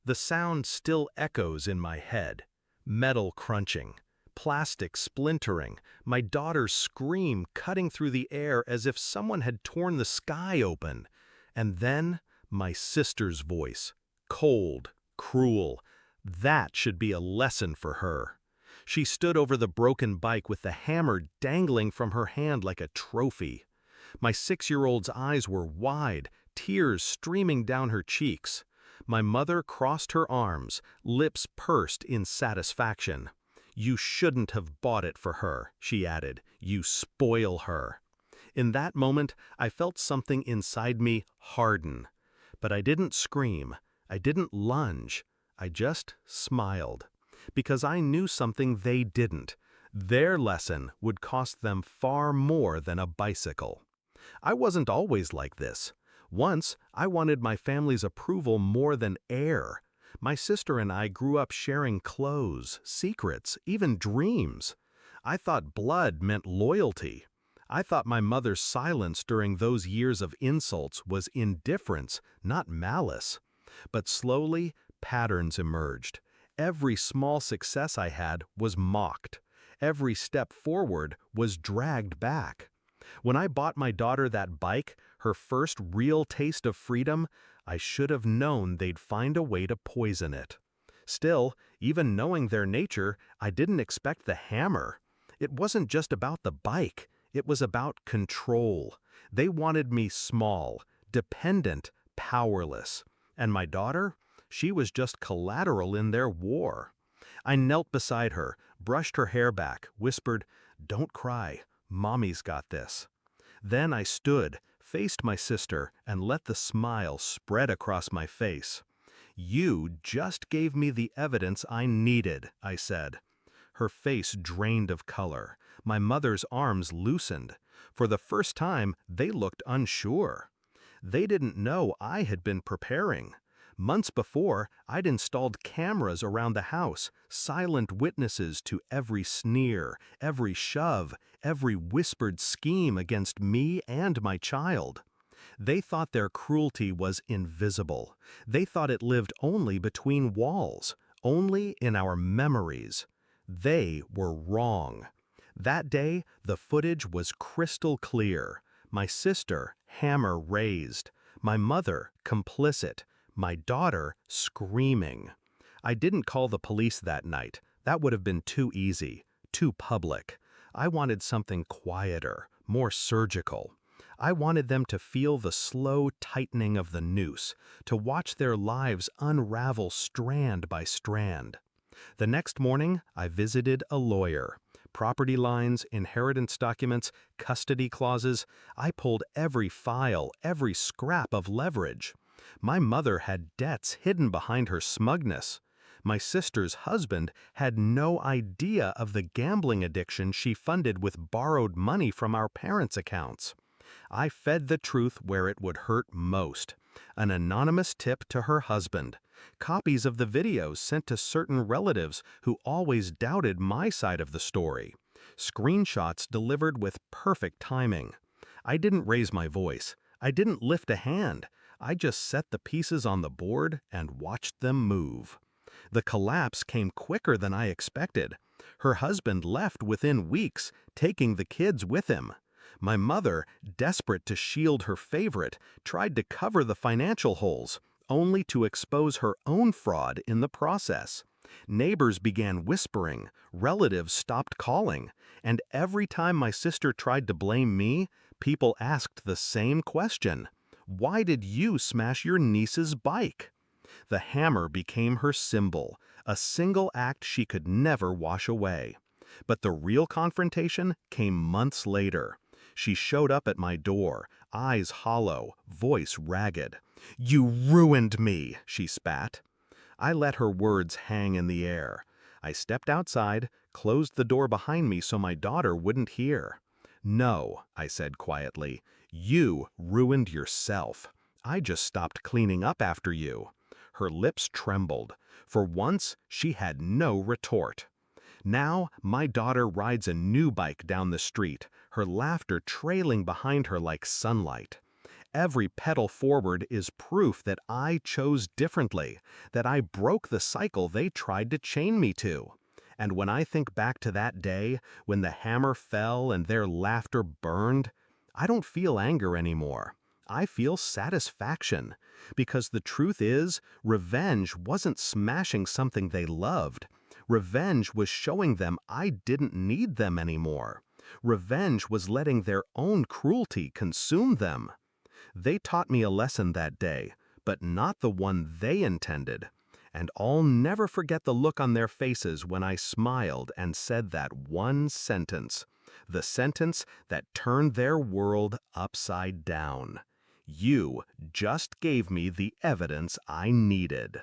The sound still echoes in my head. Metal crunching, plastic splintering, my daughter's scream cutting through the air as if someone had torn the sky open. And then, my sister's voice. Cold, cruel. That should be a lesson for her. She stood over the broken bike with the hammer dangling from her hand like a trophy. My 6-year-old's eyes were wide, tears streaming down her cheeks. My mother crossed her arms, lips pursed in satisfaction. "You shouldn't have bought it for her," she added. "You spoil her." In that moment, I felt something inside me harden. But I didn't scream. I didn't lunge. I just smiled. Because I knew something they didn't. Their lesson would cost them far more than a bicycle. I wasn't always like this. Once, I wanted my family's approval more than air. My sister and I grew up sharing clothes, secrets, even dreams. I thought blood meant loyalty. I thought my mother's silence during those years of insults was indifference, not malice. But slowly, patterns emerged. Every small success I had was mocked. Every step forward was dragged back. When I bought my daughter that bike, her first real taste of freedom, I should have known they'd find a way to poison it. Still, even knowing their nature, I didn't expect the hammer. It wasn't just about the bike. It was about control. They wanted me small, dependent, powerless. And my daughter? She was just collateral in their war. I knelt beside her, brushed her hair back, whispered, "Don't cry. Mommy's got this." Then I stood, faced my sister, and let the smile spread across my face. "You just gave me the evidence I needed," I said. Her face drained of color. My mother's arms loosened. For the first time, they looked unsure. They didn't know I had been preparing. Months before, I'd installed cameras around the house, silent witnesses to every sneer, every shove, every whispered scheme against me and my child. They thought their cruelty was invisible. They thought it lived only between walls, only in our memories. They were wrong. That day, the footage was crystal clear. My sister, hammer raised. My mother, complicit. My daughter, screaming. I didn't call the police that night. That would have been too easy, too public. I wanted something quieter, more surgical. I wanted them to feel the slow tightening of the noose, to watch their lives unravel strand by strand. The next morning, I visited a lawyer. Property lines, inheritance documents, custody clauses. I pulled every file, every scrap of leverage. My mother had debts hidden behind her smugness. My sister's husband had no idea of the gambling addiction she funded with borrowed money from our parents' accounts. I fed the truth where it would hurt most. An anonymous tip to her husband. Copies of the videos sent to certain relatives who always doubted my side of the story. Screenshots delivered with perfect timing. I didn't raise my voice. I didn't lift a hand. I just set the pieces on the board and watched them move. The collapse came quicker than I expected. Her husband left within weeks, taking the kids with him. My mother, desperate to shield her favorite, tried to cover the financial holes, only to expose her own fraud in the process. Neighbors began whispering, relatives stopped calling, and every time my sister tried to blame me, people asked the same question. Why did you smash your niece's bike? The hammer became her symbol, a single act she could never wash away. But the real confrontation came months later. She showed up at my door, eyes hollow, voice ragged. "You ruined me," she spat. I let her words hang in the air. I stepped outside, closed the door behind me so my daughter wouldn't hear. "No," I said quietly, "you ruined yourself. I just stopped cleaning up after you." Her lips trembled. For once, she had no retort. Now, my daughter rides a new bike down the street, her laughter trailing behind her like sunlight. Every pedal forward is proof that I chose differently, that I broke the cycle they tried to chain me to. And when I think back to that day, when the hammer fell and their laughter burned, I don't feel anger anymore. I feel satisfaction. Because the truth is, revenge wasn't smashing something they loved. Revenge was showing them I didn't need them anymore. Revenge was letting their own cruelty consume them. They taught me a lesson that day, but not the one they intended. And I'll never forget the look on their faces when I smiled and said that one sentence. The sentence that turned their world upside down. You just gave me the evidence I needed.